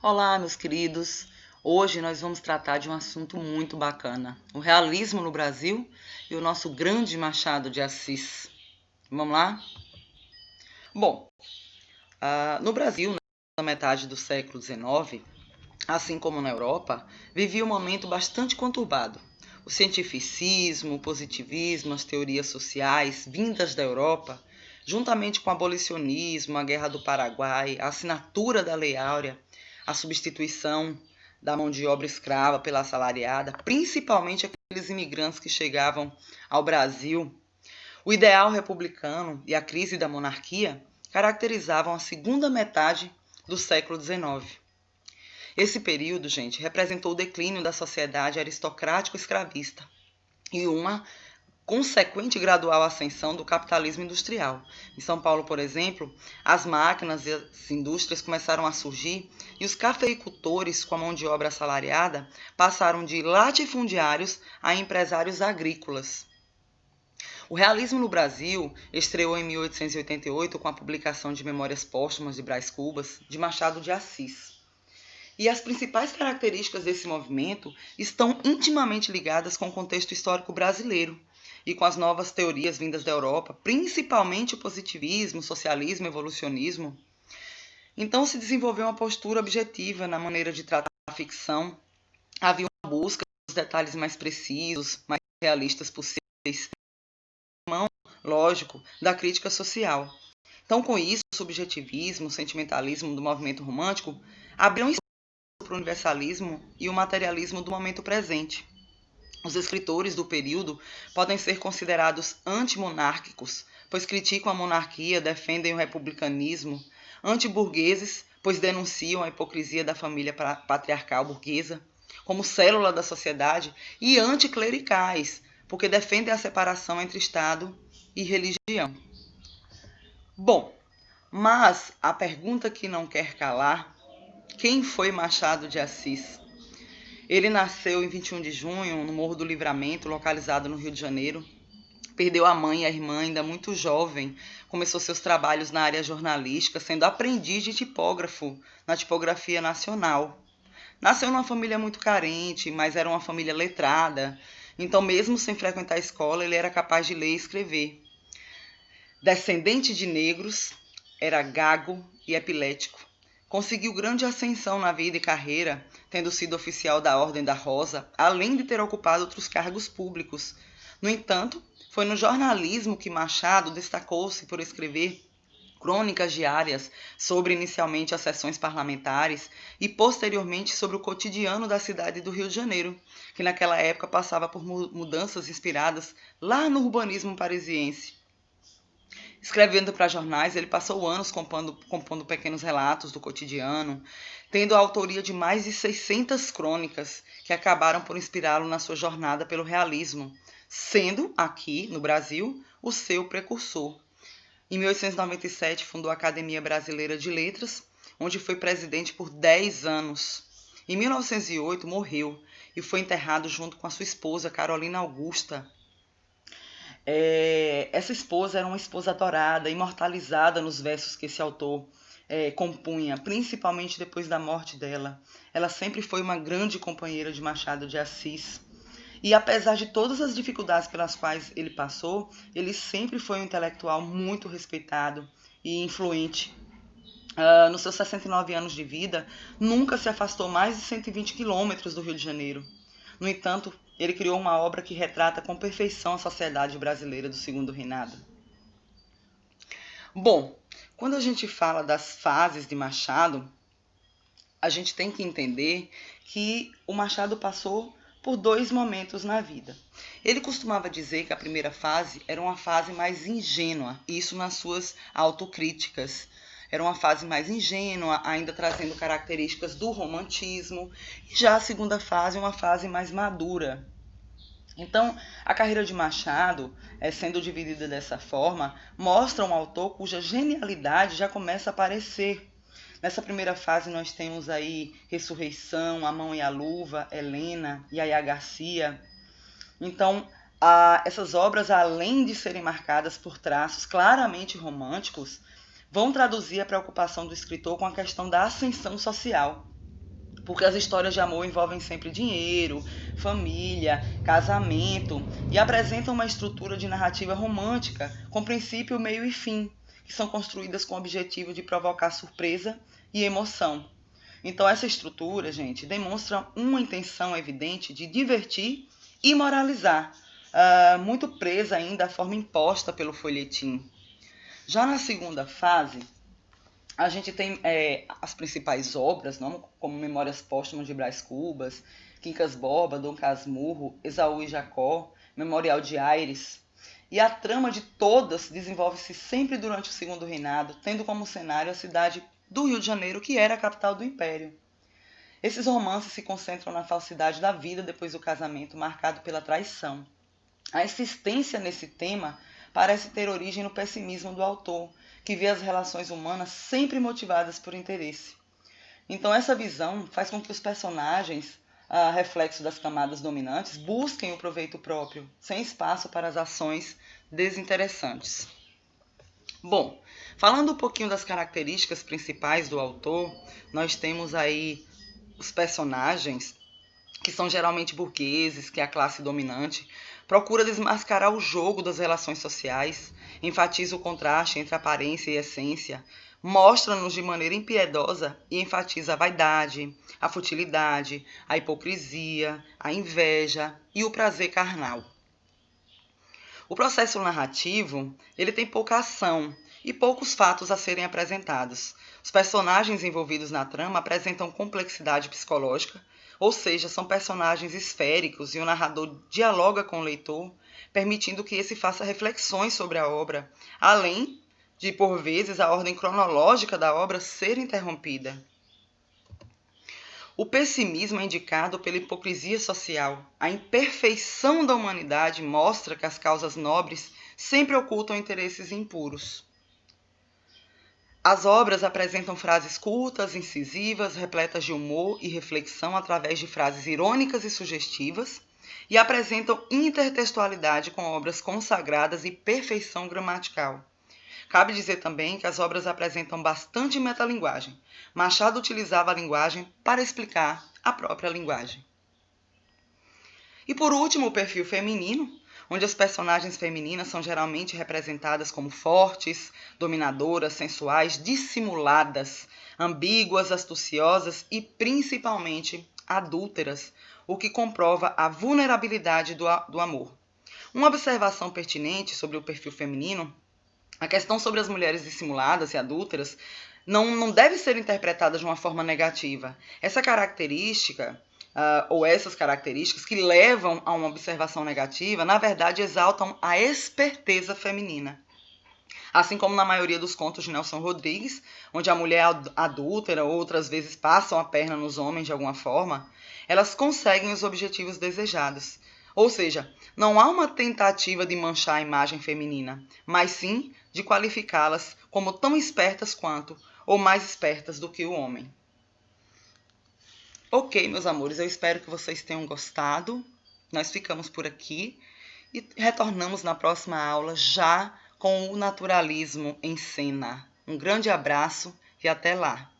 Olá, meus queridos. Hoje nós vamos tratar de um assunto muito bacana: o realismo no Brasil e o nosso grande Machado de Assis. Vamos lá? Bom, no Brasil, na metade do século XIX, assim como na Europa, vivia um momento bastante conturbado. O cientificismo, o positivismo, as teorias sociais vindas da Europa, juntamente com o abolicionismo, a Guerra do Paraguai, a assinatura da Lei Áurea, a substituição da mão de obra escrava pela assalariada, principalmente aqueles imigrantes que chegavam ao Brasil, o ideal republicano e a crise da monarquia caracterizavam a segunda metade do século XIX. Esse período, gente, representou o declínio da sociedade aristocrático-escravista e uma consequente e gradual ascensão do capitalismo industrial. Em São Paulo, por exemplo, as máquinas e as indústrias começaram a surgir e os cafeicultores com a mão de obra assalariada passaram de latifundiários a empresários agrícolas. O realismo no Brasil estreou em 1888 com a publicação de Memórias Póstumas de Brás Cubas, de Machado de Assis. E as principais características desse movimento estão intimamente ligadas com o contexto histórico brasileiro e com as novas teorias vindas da Europa, principalmente o positivismo, o socialismo, o evolucionismo. Então se desenvolveu uma postura objetiva na maneira de tratar a ficção. Havia uma busca dos detalhes mais precisos, mais realistas possíveis, mão, lógico, da crítica social. Então, com isso, o subjetivismo, o sentimentalismo do movimento romântico abriu para o universalismo e o materialismo do momento presente. Os escritores do período podem ser considerados antimonárquicos, pois criticam a monarquia, defendem o republicanismo, antiburgueses, pois denunciam a hipocrisia da família patriarcal burguesa como célula da sociedade, e anticlericais, porque defendem a separação entre Estado e religião. Bom, mas a pergunta que não quer calar: quem foi Machado de Assis? Ele nasceu em 21 de junho, no Morro do Livramento, localizado no Rio de Janeiro. Perdeu a mãe e a irmã ainda muito jovem. Começou seus trabalhos na área jornalística, sendo aprendiz de tipógrafo na Tipografia Nacional. Nasceu numa família muito carente, mas era uma família letrada. Então, mesmo sem frequentar a escola, ele era capaz de ler e escrever. Descendente de negros, era gago e epilético. Conseguiu grande ascensão na vida e carreira, tendo sido oficial da Ordem da Rosa, além de ter ocupado outros cargos públicos. No entanto, foi no jornalismo que Machado destacou-se por escrever crônicas diárias sobre inicialmente as sessões parlamentares e posteriormente sobre o cotidiano da cidade do Rio de Janeiro, que naquela época passava por mudanças inspiradas lá no urbanismo parisiense. Escrevendo para jornais, ele passou anos compondo pequenos relatos do cotidiano, tendo a autoria de mais de 600 crônicas que acabaram por inspirá-lo na sua jornada pelo realismo, sendo, aqui no Brasil, o seu precursor. Em 1897, fundou a Academia Brasileira de Letras, onde foi presidente por 10 anos. Em 1908, morreu e foi enterrado junto com a sua esposa, Carolina Augusta. Essa esposa era uma esposa adorada, imortalizada nos versos que esse autor compunha, principalmente depois da morte dela. Ela sempre foi uma grande companheira de Machado de Assis. E apesar de todas as dificuldades pelas quais ele passou, ele sempre foi um intelectual muito respeitado e influente. Nos seus 69 anos de vida, nunca se afastou mais de 120 quilômetros do Rio de Janeiro. No entanto, ele criou uma obra que retrata com perfeição a sociedade brasileira do Segundo Reinado. Bom, quando a gente fala das fases de Machado, a gente tem que entender que o Machado passou por 2 momentos na vida. Ele costumava dizer que a primeira fase era uma fase mais ingênua, isso nas suas autocríticas. Era uma fase mais ingênua, ainda trazendo características do romantismo. E já a segunda fase é uma fase mais madura. Então, a carreira de Machado, sendo dividida dessa forma, mostra um autor cuja genialidade já começa a aparecer. Nessa primeira fase nós temos aí Ressurreição, A Mão e a Luva, Helena, Yaya Garcia. Então, essas obras, além de serem marcadas por traços claramente românticos, vão traduzir a preocupação do escritor com a questão da ascensão social. porque as histórias de amor envolvem sempre dinheiro, família, casamento e apresentam uma estrutura de narrativa romântica com princípio, meio e fim, que são construídas com o objetivo de provocar surpresa e emoção. Então essa estrutura, gente, demonstra uma intenção evidente de divertir e moralizar, muito presa ainda à forma imposta pelo folhetim. Já na segunda fase, a gente tem as principais obras, não? Como Memórias Póstumas de Brás Cubas, Quincas Borba, Dom Casmurro, Esaú e Jacó, Memorial de Aires. E a trama de todas desenvolve-se sempre durante o Segundo Reinado, tendo como cenário a cidade do Rio de Janeiro, que era a capital do Império. Esses romances se concentram na falsidade da vida depois do casamento, marcado pela traição. A insistência nesse tema parece ter origem no pessimismo do autor, que vê as relações humanas sempre motivadas por interesse. Então essa visão faz com que os personagens, reflexo das camadas dominantes, busquem o proveito próprio, sem espaço para as ações desinteressantes. Bom, falando um pouquinho das características principais do autor, nós temos aí os personagens, que são geralmente burgueses, que é a classe dominante, procura desmascarar o jogo das relações sociais, enfatiza o contraste entre aparência e essência, mostra-nos de maneira impiedosa e enfatiza a vaidade, a futilidade, a hipocrisia, a inveja e o prazer carnal. O processo narrativo, ele tem pouca ação e poucos fatos a serem apresentados. Os personagens envolvidos na trama apresentam complexidade psicológica, ou seja, são personagens esféricos e o narrador dialoga com o leitor, permitindo que esse faça reflexões sobre a obra, além de, por vezes, a ordem cronológica da obra ser interrompida. O pessimismo é indicado pela hipocrisia social. A imperfeição da humanidade mostra que as causas nobres sempre ocultam interesses impuros. As obras apresentam frases curtas, incisivas, repletas de humor e reflexão através de frases irônicas e sugestivas, e apresentam intertextualidade com obras consagradas e perfeição gramatical. Cabe dizer também que as obras apresentam bastante metalinguagem. Machado utilizava a linguagem para explicar a própria linguagem. E por último, o perfil feminino, onde as personagens femininas são geralmente representadas como fortes, dominadoras, sensuais, dissimuladas, ambíguas, astuciosas e principalmente adúlteras, o que comprova a vulnerabilidade do amor. Uma observação pertinente sobre o perfil feminino: a questão sobre as mulheres dissimuladas e adúlteras não deve ser interpretada de uma forma negativa. Essa característica, ou essas características que levam a uma observação negativa, na verdade exaltam a esperteza feminina. Assim como na maioria dos contos de Nelson Rodrigues, onde a mulher adúltera outras vezes passam a perna nos homens de alguma forma, elas conseguem os objetivos desejados. Ou seja, não há uma tentativa de manchar a imagem feminina, mas sim de qualificá-las como tão espertas quanto, ou mais espertas do que o homem. Ok, meus amores, eu espero que vocês tenham gostado. Nós ficamos por aqui e retornamos na próxima aula já com o naturalismo em cena. Um grande abraço e até lá!